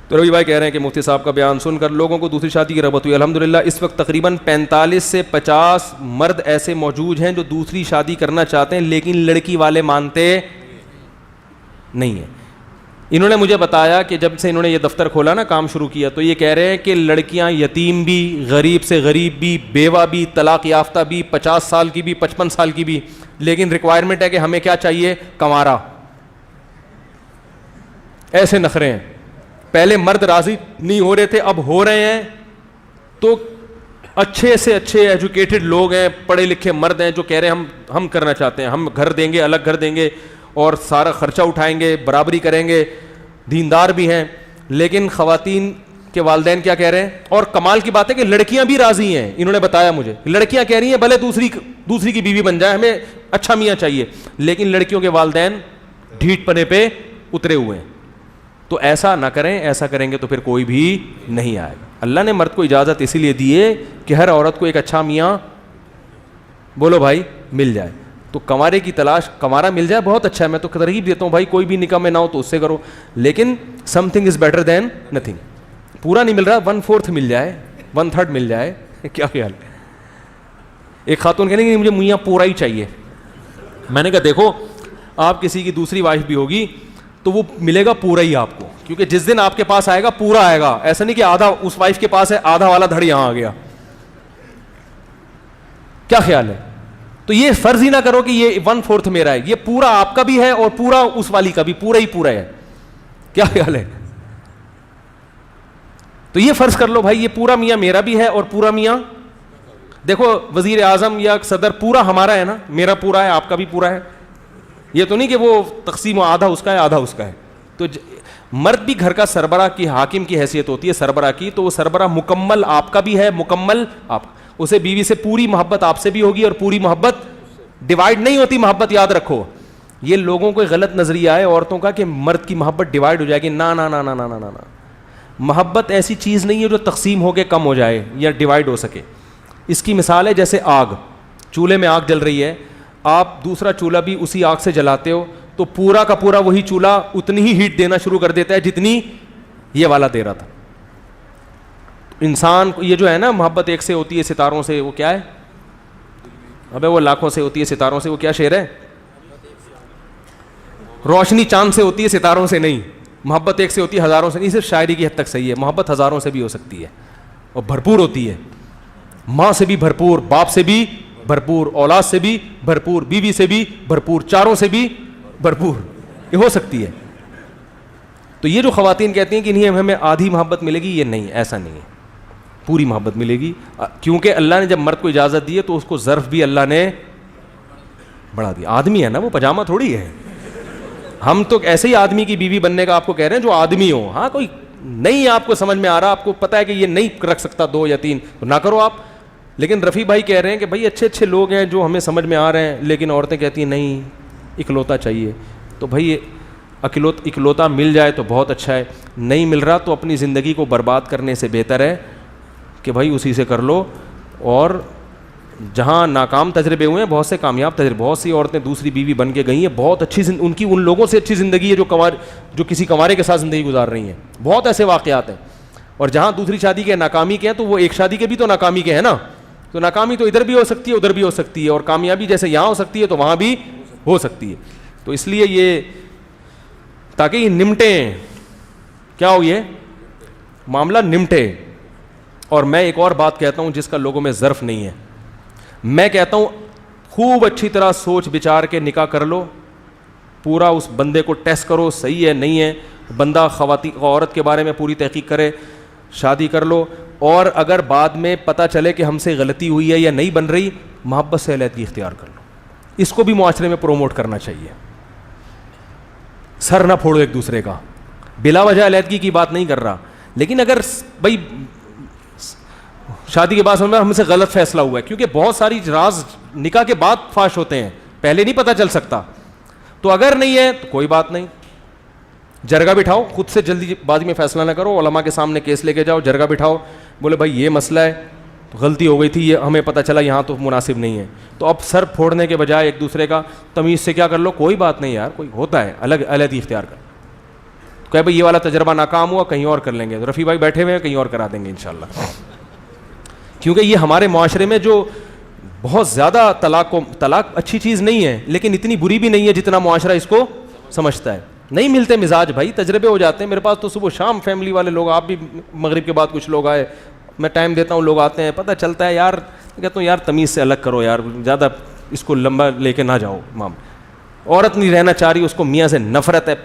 تو روی بھائی کہہ رہے ہیں کہ مفتی صاحب کا بیان سن کر لوگوں کو دوسری شادی کی رغبت ہوئی. الحمدللہ اس وقت تقریباً 45 سے 50 مرد ایسے موجود ہیں جو دوسری شادی کرنا چاہتے ہیں لیکن لڑکی والے مانتے نہیں ہیں. انہوں نے مجھے بتایا کہ جب سے انہوں نے یہ دفتر کھولا نا, کام شروع کیا, تو یہ کہہ رہے ہیں کہ لڑکیاں یتیم بھی, غریب سے غریب بھی, بیوہ بھی, طلاق یافتہ بھی, 50 سال کی بھی, 55 سال کی بھی, لیکن ریکوائرمنٹ ہے کہ ہمیں کیا چاہیے, کنوارا. ایسے نخرے ہیں. پہلے مرد راضی نہیں ہو رہے تھے, اب ہو رہے ہیں. تو اچھے سے اچھے ایجوکیٹڈ لوگ ہیں, پڑھے لکھے مرد ہیں جو کہہ رہے ہیں ہم کرنا چاہتے ہیں, ہم گھر دیں گے, الگ گھر دیں گے اور سارا خرچہ اٹھائیں گے, برابری کریں گے, دیندار بھی ہیں. لیکن خواتین کے والدین کیا کہہ رہے ہیں, اور کمال کی بات ہے کہ لڑکیاں بھی راضی ہیں. انہوں نے بتایا مجھے, لڑکیاں کہہ رہی ہیں بھلے دوسری کی بیوی بن جائے, ہمیں اچھا میاں چاہیے, لیکن لڑکیوں کے والدین ڈھیٹ پنے پہ اترے ہوئے ہیں. تو ایسا نہ کریں, ایسا کریں گے تو پھر کوئی بھی نہیں آئے گا. اللہ نے مرد کو اجازت اسی لیے دی ہے کہ ہر عورت کو ایک اچھا میاں, بولو بھائی, مل جائے. تو کنوارے کی تلاش, کنوارا مل جائے بہت اچھا ہے, میں تو ترغیب دیتا ہوں بھائی کوئی بھی نکاح میں نہ ہو تو اس سے کرو, لیکن some thing is better than nothing. پورا نہیں مل رہا, 1/4 مل جائے, 1/3 مل جائے, کیا خیال ہے. ایک خاتون کہنے کہ مجھے میاں پورا ہی چاہیے. میں نے کہا دیکھو آپ کسی کی دوسری وائف بھی ہوگی تو وہ ملے گا پورا ہی آپ کو, کیونکہ جس دن آپ کے پاس آئے گا پورا آئے گا. ایسا نہیں کہ آدھا اس وائف کے پاس ہے, آدھا والا دھڑ یہاں آ گیا. کیا خیال ہے. تو یہ فرض ہی نہ کرو کہ یہ 1/4 میرا ہے, یہ پورا آپ کا بھی ہے اور پورا اس والی کا بھی, پورا ہی پورا ہے. کیا خیال ہے. تو یہ فرض کر لو بھائی یہ پورا میاں میرا بھی ہے اور پورا میاں, دیکھو وزیر اعظم یا صدر پورا ہمارا ہے نا, میرا پورا ہے, آپ کا بھی پورا ہے. یہ تو نہیں کہ وہ تقسیم آدھا اس کا ہے آدھا اس کا ہے. تو مرد بھی گھر کا سربراہ کی, حاکم کی حیثیت ہوتی ہے سربراہ کی, تو وہ سربراہ مکمل آپ کا بھی ہے, مکمل آپ, اسے بیوی سے پوری محبت آپ سے بھی ہوگی, اور پوری محبت ڈیوائیڈ نہیں ہوتی محبت, یاد رکھو. یہ لوگوں کو غلط نظریہ ہے عورتوں کا کہ مرد کی محبت ڈیوائیڈ ہو جائے گی. نہ نہ نہ نہ نہ نہ, محبت ایسی چیز نہیں ہے جو تقسیم ہو کے کم ہو جائے یا ڈیوائیڈ ہو سکے. اس کی مثال ہے جیسے آگ, چولہے میں آگ جل رہی ہے, آپ دوسرا چولہا بھی اسی آگ سے جلاتے ہو تو پورا کا پورا وہی چولہا اتنی ہی ہیٹ دینا شروع کر دیتا ہے جتنی یہ والا دے رہا تھا. انسان کو یہ جو ہے نا محبت ایک سے ہوتی ہے ستاروں سے, وہ کیا ہے, ابے وہ لاکھوں سے ہوتی ہے ستاروں سے, وہ کیا شعر ہے, روشنی چاند سے ہوتی ہے ستاروں سے نہیں, محبت ایک سے ہوتی ہے ہزاروں سے نہیں. صرف شاعری کی حد تک صحیح ہے, محبت ہزاروں سے بھی ہو سکتی ہے اور بھرپور ہوتی ہے, ماں سے بھی بھرپور, باپ سے بھی بھرپور, اولاد سے بھی بھرپور, بیوی سے بھی بھرپور, چاروں سے بھی بھرپور, یہ ہو سکتی ہے. تو یہ جو خواتین کہتی ہیں کہ نہیں ہمیں آدھی محبت ملے گی, یہ نہیں, ایسا نہیں ہے, پوری محبت ملے گی. کیونکہ اللہ نے جب مرد کو اجازت دی ہے تو اس کو ظرف بھی اللہ نے بڑھا دیا. آدمی ہے نا, وہ پجامہ تھوڑی ہے. ہم تو ایسے ہی آدمی کی بیوی بننے کا آپ کو کہہ رہے ہیں جو آدمی ہو. ہاں کوئی نہیں آپ کو سمجھ میں آ رہا, آپ کو پتا ہے کہ یہ نہیں رکھ سکتا 2 یا 3, تو نہ کرو آپ. لیکن رفیع بھائی کہہ رہے ہیں کہ بھائی اچھے اچھے لوگ ہیں جو ہمیں سمجھ میں آ رہے ہیں, لیکن عورتیں کہتی ہیں نہیں اکلوتا چاہیے. تو بھائی اکلوتا مل جائے تو بہت اچھا ہے, نہیں مل رہا تو اپنی زندگی کو برباد کرنے سے بہتر ہے کہ بھائی اسی سے کر لو. اور جہاں ناکام تجربے ہوئے ہیں, بہت سے کامیاب تجربے, بہت سی عورتیں دوسری بیوی بن کے گئی ہیں, بہت اچھی ان کی ان لوگوں سے اچھی زندگی ہے جو کسی کنوارے کے ساتھ زندگی گزار رہی ہیں. بہت ایسے واقعات ہیں. اور جہاں دوسری شادی کے ناکامی کے ہیں تو وہ ایک شادی کے بھی تو ناکامی کے ہیں نا, تو ناکامی تو ادھر بھی ہو سکتی ہے ادھر بھی ہو سکتی ہے, اور کامیابی جیسے یہاں ہو سکتی ہے تو وہاں بھی ہو سکتی ہے. تو اس لیے یہ تاکہ یہ نمٹیں, کیا ہو یہ معاملہ نمٹے. اور میں ایک اور بات کہتا ہوں جس کا لوگوں میں ظرف نہیں ہے, میں کہتا ہوں خوب اچھی طرح سوچ بچار کے نکاح کر لو, پورا اس بندے کو ٹیسٹ کرو صحیح ہے نہیں ہے, بندہ عورت کے بارے میں پوری تحقیق کرے, شادی کر لو. اور اگر بعد میں پتہ چلے کہ ہم سے غلطی ہوئی ہے یا نہیں بن رہی, محبت سے علیحدگی اختیار کر لو. اس کو بھی معاشرے میں پروموٹ کرنا چاہیے. سر نہ پھوڑو ایک دوسرے کا, بلا وجہ علیحدگی کی بات نہیں کر رہا, لیکن اگر بھائی شادی کے بعد ہم سے غلط فیصلہ ہوا ہے, کیونکہ بہت ساری راز نکاح کے بعد فاش ہوتے ہیں, پہلے نہیں پتہ چل سکتا, تو اگر نہیں ہے تو کوئی بات نہیں, جرگہ بٹھاؤ, خود سے جلدی بازی میں فیصلہ نہ کرو, علماء کے سامنے کیس لے کے جاؤ, جرگہ بٹھاؤ, بولے بھائی یہ مسئلہ ہے, تو غلطی ہو گئی تھی, یہ ہمیں پتہ چلا یہاں تو مناسب نہیں ہے. تو اب سر پھوڑنے کے بجائے ایک دوسرے کا تمیز سے کیا کر لو, کوئی بات نہیں یار, کوئی ہوتا ہے, الگ علیحدگی اختیار کر. تو کہ بھائی یہ والا تجربہ ناکام ہوا, کہیں اور کر لیں گے. تو رفیع بھائی بیٹھے ہوئے ہیں, کہیں اور کرا دیں گے انشاءاللہ. کیونکہ یہ ہمارے معاشرے میں جو بہت زیادہ طلاق اچھی چیز نہیں ہے, لیکن اتنی بری بھی نہیں ہے جتنا معاشرہ اس کو سمجھتا ہے. نہیں ملتے مزاج بھائی, تجربے ہو جاتے ہیں. میرے پاس تو صبح شام فیملی والے لوگ, آپ بھی مغرب کے بعد کچھ لوگ آئے, میں ٹائم دیتا ہوں, لوگ آتے ہیں, پتہ چلتا ہے یار, کہتا ہوں یار تمیز سے الگ کرو یار, زیادہ اس کو لمبا لے کے نہ جاؤ. عورت نہیں رہنا چاہ رہی, اس کو میاں سے نفرت ہے,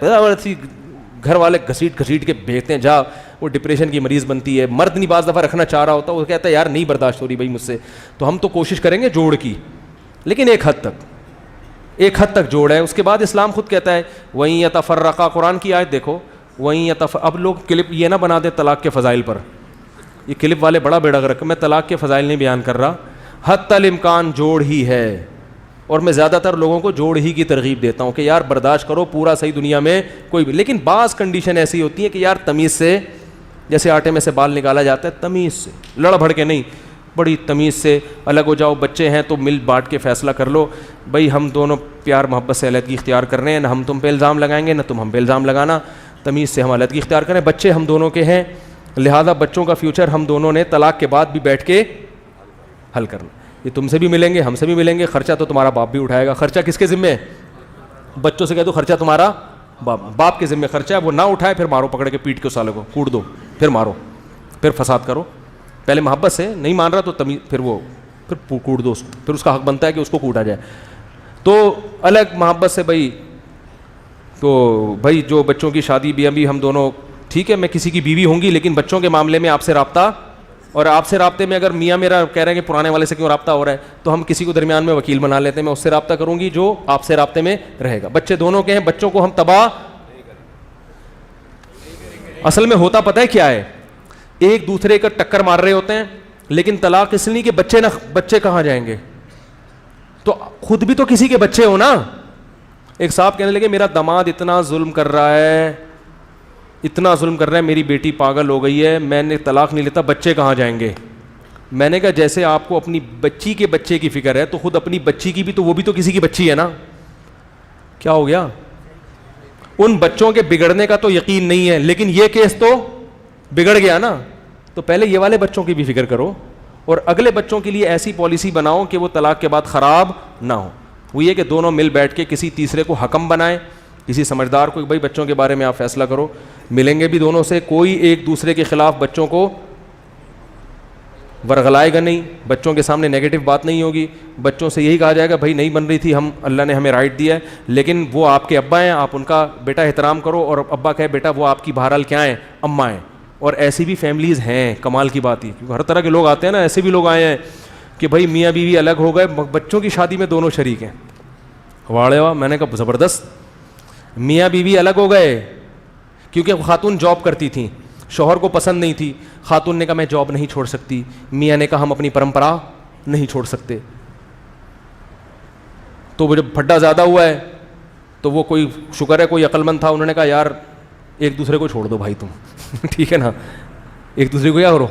گھر والے گھسیٹ گھسیٹ کے بھیجتے ہیں, جا وہ ڈپریشن کی مریض بنتی ہے. مرد نہیں بعض دفعہ رکھنا چاہ رہا ہوتا, وہ کہتا ہے یار نہیں برداشت ہو رہی بھائی مجھ سے. تو ہم تو کوشش کریں گے جوڑ کی, لیکن ایک حد تک جوڑ ہے. اس کے بعد اسلام خود کہتا ہے وہیں یتفرقا, قرآن کی آیت دیکھو, وہیں اب لوگ کلپ یہ نہ بنا دیں طلاق کے فضائل پر, یہ کلپ والے بڑا بیڑا غرق. میں طلاق کے فضائل نہیں بیان کر رہا, حتی الامکان جوڑ ہی ہے. اور میں زیادہ تر لوگوں کو جوڑ ہی کی ترغیب دیتا ہوں کہ یار برداشت کرو, پورا صحیح دنیا میں کوئی بھی, لیکن بعض کنڈیشن ایسی ہوتی ہیں کہ یار تمیز سے, جیسے آٹے میں سے بال نکالا جاتا ہے, تمیز سے, لڑ بھڑ کے نہیں, بڑی تمیز سے الگ ہو جاؤ. بچے ہیں تو مل بانٹ کے فیصلہ کر لو, بھائی ہم دونوں پیار محبت سے علیحدگی اختیار کر رہے ہیں, نہ ہم تم پہ الزام لگائیں گے نہ تم ہم پہ الزام لگانا, تمیز سے ہم علیحدگی اختیار کریں. بچے ہم دونوں کے ہیں, لہذا بچوں کا فیوچر ہم دونوں نے طلاق کے بعد بھی بیٹھ کے حل کرنا. یہ تم سے بھی ملیں گے, ہم سے بھی ملیں گے, خرچہ تو تمہارا باپ بھی اٹھائے گا. خرچہ کس کے ذمہ ہے؟ بچوں سے کہہ دو خرچہ تمہارا باپ کے ذمہ خرچہ ہے, وہ نہ اٹھائے پھر مارو پکڑ کے, پیٹ کے سالے کو کوٹ دو, پھر مارو, پھر فساد کرو. پہلے محبت سے, نہیں مان رہا تو تمیز, پھر کوٹ دو اس کو, پھر اس کا حق بنتا ہے کہ اس کو کوٹا جائے. تو الگ محبت سے بھائی, تو بھائی جو بچوں کی شادی بھی ابھی ہم دونوں, ٹھیک ہے میں کسی کی بیوی ہوں گی, لیکن بچوں کے معاملے میں آپ سے رابطہ, اور آپ سے رابطے میں اگر میاں میرا کہہ رہے ہیں کہ پرانے والے سے کیوں رابطہ ہو رہا ہے, تو ہم کسی کو درمیان میں وکیل بنا لیتے ہیں, میں اس سے رابطہ کروں گی جو آپ سے رابطے میں رہے گا. بچے دونوں کے ہیں, بچوں کو ہم تباہ, اصل میں ہوتا پتہ ہے کیا ہے, ایک دوسرے کا ٹکر مار رہے ہوتے ہیں, لیکن طلاق اس لیے کہ بچے کہاں جائیں گے, تو خود بھی تو کسی کے بچے ہو نا. ایک صاحب کہنے لگے میرا داماد اتنا ظلم کر رہا ہے, میری بیٹی پاگل ہو گئی ہے, میں نے طلاق نہیں لیتا, بچے کہاں جائیں گے. میں نے کہا جیسے آپ کو اپنی بچی کے بچے کی فکر ہے, تو خود اپنی بچی کی بھی, تو وہ بھی تو کسی کی بچی ہے نا. کیا ہو گیا؟ ان بچوں کے بگڑنے کا تو یقین نہیں ہے, لیکن یہ کیس تو بگڑ گیا نا. تو پہلے یہ والے بچوں کی بھی فکر کرو, اور اگلے بچوں کے لیے ایسی پالیسی بناؤ کہ وہ طلاق کے بعد خراب نہ ہو. وہ یہ کہ دونوں مل بیٹھ کے کسی تیسرے کو حکم بنائیں, کسی سمجھدار کو, بھائی بچوں کے بارے میں آپ فیصلہ کرو. ملیں گے بھی دونوں سے, کوئی ایک دوسرے کے خلاف بچوں کو ورغلائے گا نہیں, بچوں کے سامنے نیگیٹو بات نہیں ہوگی. بچوں سے یہی کہا جائے گا بھائی نہیں بن رہی تھی, ہم اللہ نے ہمیں رائٹ دیا ہے, لیکن وہ آپ کے ابا ہیں, آپ ان کا بیٹا احترام کرو, اور ابا کہے بیٹا وہ آپ کی بہرحال کیا ہیں, اماں ہیں. اور ایسی بھی فیملیز ہیں, کمال کی بات ہی, کیونکہ ہر طرح کے لوگ آتے ہیں نا, ایسے بھی لوگ آئے ہیں کہ بھائی میاں بیوی الگ ہو گئے, بچوں کی شادی میں دونوں شریک ہیں. واڑے واہ, میں نے کہا زبردست. میاں بیوی الگ ہو گئے کیونکہ خاتون جاب کرتی تھیں, شوہر کو پسند نہیں تھی, خاتون نے کہا میں جاب نہیں چھوڑ سکتی, میاں نے کہا ہم اپنی پرمپرا نہیں چھوڑ سکتے. تو وہ جب پھڈا زیادہ ہوا ہے, تو وہ کوئی شکر ہے کوئی عقل مند تھا, انہوں نے کہا یار ایک دوسرے کو چھوڑ دو بھائی تم ٹھیک ہے نا, ایک دوسرے کو کیا کرو.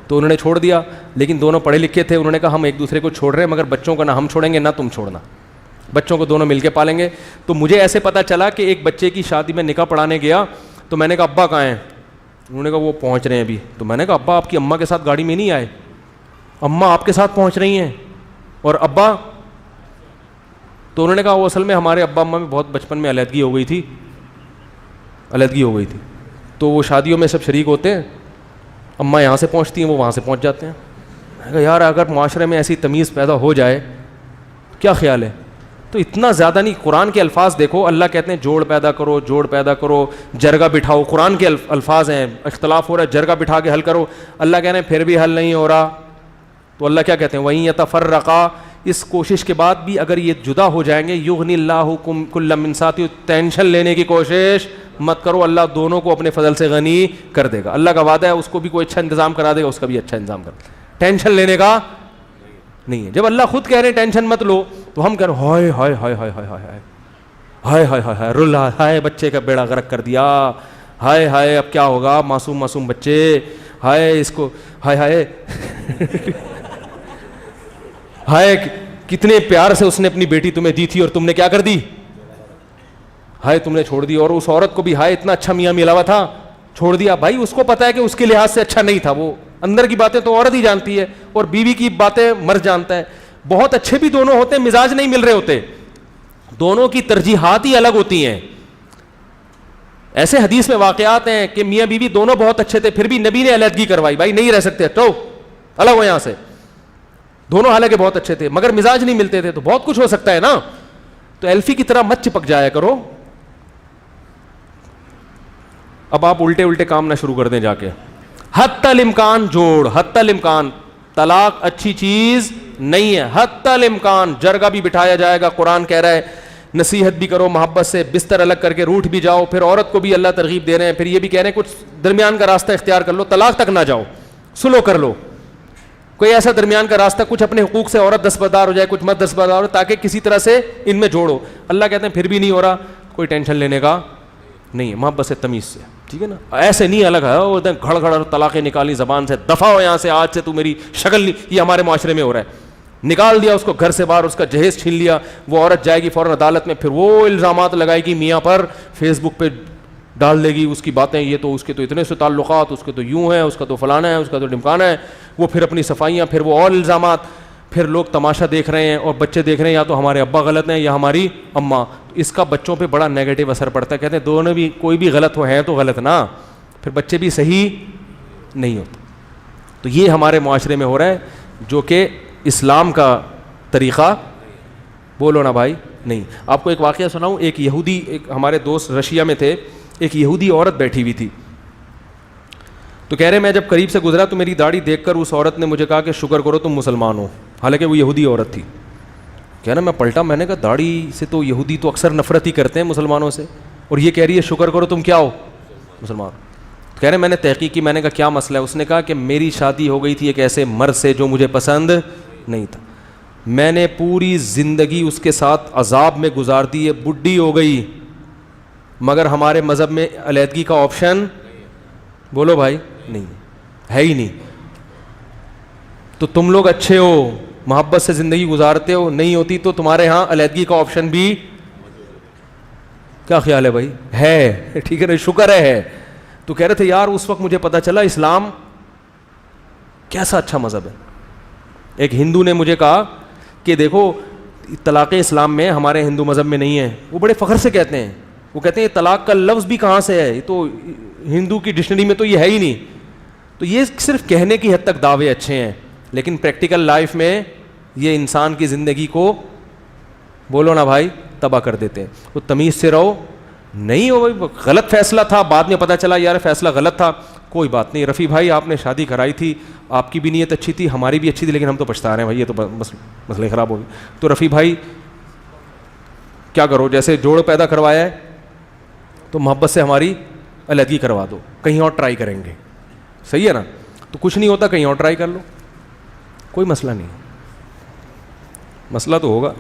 تو انہوں نے چھوڑ دیا, لیکن دونوں پڑھے لکھے تھے, انہوں نے کہا ہم ایک دوسرے کو چھوڑ رہے ہیں, مگر بچوں کو نہ ہم چھوڑیں گے نہ تم چھوڑنا, بچوں کو دونوں مل کے پالیں گے. تو مجھے ایسے پتہ چلا کہ ایک بچے کی شادی میں نکاح پڑھانے گیا, تو میں نے کہا ابا کہاں ہیں, انہوں نے کہا وہ پہنچ رہے ہیں ابھی. تو میں نے کہا ابا آپ کی اماں کے ساتھ گاڑی میں نہیں آئے, اماں آپ کے ساتھ پہنچ رہی ہیں, اور ابا. تو انہوں نے کہا وہ اصل میں ہمارے ابا اماں میں بہت بچپن میں علیحدگی ہو گئی تھی. تو وہ شادیوں میں سب شریک ہوتے ہیں, اماں یہاں سے پہنچتی ہیں, وہ وہاں سے پہنچ جاتے ہیں. میں نے کہا یار اگر معاشرے میں ایسی تمیز پیدا ہو جائے, کیا خیال ہے؟ تو اتنا زیادہ نہیں. قرآن کے الفاظ دیکھو, اللہ کہتے ہیں جوڑ پیدا کرو, جوڑ پیدا کرو, جرگہ بٹھاؤ. قرآن کے الفاظ ہیں, اختلاف ہو رہا ہے جرگہ بٹھا کے حل کرو. اللہ کہہ رہے ہیں پھر بھی حل نہیں ہو رہا, تو اللہ کیا کہتے ہیں وَإِن يَتَفَرَّقَا, اس کوشش کے بعد بھی اگر یہ جدا ہو جائیں گے, یغنی اللہ کلا من سعتہ, ٹینشن لینے کی کوشش مت کرو, اللہ دونوں کو اپنے فضل سے غنی کر دے گا. اللہ کا وعدہ ہے, اس کو بھی کوئی اچھا انتظام کرا دے گا, اس کا بھی اچھا انتظام کر. ٹینشن لینے کا نہیں ہے. جب اللہ خود کہہ رہے ہیں ٹینشن مت لو, تو ہم کہہ رہے ہائے ہائے ہائے ہائے ہائے ہائے ہائے ہائے ہائے ہائے رلا, ہائے بچے کا بیڑا غرق کر دیا, ہائے ہائے اب کیا ہوگا, معصوم معصوم بچے, ہائے اس کو, ہائے ہائے ہائے کتنے پیار سے اس نے اپنی بیٹی تمہیں دی تھی اور تم نے کیا کر دی. ہائے تم نے چھوڑ دی, اور اس عورت کو بھی ہائے اتنا اچھا میاں ملا ہوا تھا چھوڑ دیا. بھائی اس کو پتا ہے کہ اس کے لحاظ سے اچھا نہیں تھا, وہ اندر کی باتیں تو عورت ہی جانتی ہے اور بیوی کی باتیں مرد جانتا ہے. بہت اچھے بھی دونوں ہوتے ہیں, مزاج نہیں مل رہے ہوتے, دونوں کی ترجیحات ہی الگ ہوتی ہیں. ایسے حدیث میں واقعات ہیں کہ میاں بیوی دونوں بہت اچھے تھے, پھر بھی نبی نے علیحدگی کروائی, بھائی نہیں رہ سکتے, تو الگ ہو یہاں سے. دونوں حالانکہ بہت اچھے تھے مگر مزاج نہیں ملتے تھے, تو بہت کچھ ہو سکتا ہے نا. تو ایلفی کی طرح مت چپک جایا کرو. اب آپ الٹے الٹے کام نہ شروع کر دیں جا کے. حتی الامکان جوڑ, حتی الامکان. طلاق اچھی چیز نہیں ہے, حتی الامکان. جرگہ بھی بٹھایا جائے گا, قرآن کہہ رہا ہے نصیحت بھی کرو محبت سے, بستر الگ کر کے روٹھ بھی جاؤ. پھر عورت کو بھی اللہ ترغیب دے رہے ہیں, پھر یہ بھی کہہ رہے ہیں کچھ درمیان کا راستہ اختیار کر لو, طلاق تک نہ جاؤ, سلو کر لو. کوئی ایسا درمیان کا راستہ, کچھ اپنے حقوق سے عورت دستبردار ہو جائے, کچھ مت دستبردار ہو, تاکہ کسی طرح سے ان میں جوڑو. اللہ کہتے ہیں پھر بھی نہیں ہو رہا, کوئی ٹینشن لینے کا نہیں ہے, محبت سے تمیز سے, ٹھیک ہے نا. ایسے نہیں الگ ہے وہ گھڑ گھڑ طلاقیں نکالی زبان سے, دفع ہو یہاں سے, آج سے تو میری شکل نہیں. یہ ہمارے معاشرے میں ہو رہا ہے. نکال دیا اس کو گھر سے باہر, اس کا جہیز چھین لیا, وہ عورت جائے گی فوراً عدالت میں, پھر وہ الزامات لگائے گی میاں پر, فیس بک پہ ڈال دے گی اس کی باتیں, یہ تو اس کے تو اتنے سے تعلقات, اس کے تو یوں ہیں, اس کا تو فلانا ہے, اس کا تو ڈمکانا ہے. وہ پھر اپنی صفائیاں, پھر وہ اور الزامات, پھر لوگ تماشا دیکھ رہے ہیں اور بچے دیکھ رہے ہیں, یا تو ہمارے ابا غلط ہیں یا ہماری اماں. اس کا بچوں پہ بڑا نیگیٹو اثر پڑتا ہے. کہتے ہیں دونوں بھی, کوئی بھی غلط ہو ہیں تو غلط نا, پھر بچے بھی صحیح نہیں ہوتے. تو یہ ہمارے معاشرے میں ہو رہا ہے, جو کہ اسلام کا طریقہ بولو نا بھائی نہیں. آپ کو ایک واقعہ سناؤں. ایک یہودی, ایک ہمارے دوست رشیا میں تھے, ایک یہودی عورت بیٹھی ہوئی تھی, تو کہہ رہے میں جب قریب سے گزرا تو میری داڑھی دیکھ کر اس عورت نے مجھے کہا کہ شکر کرو تم مسلمان ہو, حالانکہ وہ یہودی عورت تھی. کہہ رہا میں پلٹا, میں نے کہا داڑھی سے تو یہودی تو اکثر نفرت ہی کرتے ہیں مسلمانوں سے, اور یہ کہہ رہی ہے شکر کرو تم کیا ہو, مسلمان. کہہ رہے میں نے تحقیق کی, میں نے کہا کیا مسئلہ ہے. اس نے کہا کہ میری شادی ہو گئی تھی ایک ایسے مرد سے جو مجھے پسند نہیں تھا, میں نے پوری زندگی اس کے ساتھ عذاب میں گزار دی ہے, بڈھی ہو گئی, مگر ہمارے مذہب میں علیحدگی کا آپشن بولو بھائی نہیں ہے ہی نہیں. تو تم لوگ اچھے ہو, محبت سے زندگی گزارتے ہو, نہیں ہوتی تو تمہارے ہاں علیحدگی کا آپشن بھی, کیا خیال ہے بھائی, ہے, ٹھیک ہے نا, شکر ہے. تو کہہ رہے تھے یار اس وقت مجھے پتا چلا اسلام کیسا اچھا مذہب ہے. ایک ہندو نے مجھے کہا کہ دیکھو طلاق اسلام میں, ہمارے ہندو مذہب میں نہیں ہے. وہ بڑے فخر سے کہتے ہیں, وہ کہتے ہیں طلاق کا لفظ بھی کہاں سے ہے, یہ تو ہندو کی ڈکشنری میں تو یہ ہے ہی نہیں. تو یہ صرف کہنے کی حد تک دعوے اچھے ہیں, لیکن پریکٹیکل لائف میں یہ انسان کی زندگی کو بولو نا بھائی تباہ کر دیتے ہیں. وہ تمیز سے رہو, نہیں ہو غلط فیصلہ تھا, بعد میں پتہ چلا یار فیصلہ غلط تھا, کوئی بات نہیں. رفیع بھائی آپ نے شادی کرائی تھی, آپ کی بھی نیت اچھی تھی, ہماری بھی اچھی تھی, لیکن ہم تو پچھتا رہے ہیں بھائی, یہ تو بس مسئلے خراب ہو گئے. تو رفیع بھائی کیا کرو, جیسے جوڑ پیدا کروایا ہے تو محبت سے ہماری علیحدگی کروا دو, کہیں اور ٹرائی کریں گے, صحیح ہے نا. تو کچھ نہیں ہوتا, کہیں اور ٹرائی کر لو, کوئی مسئلہ نہیں, مسئلہ تو ہوگا.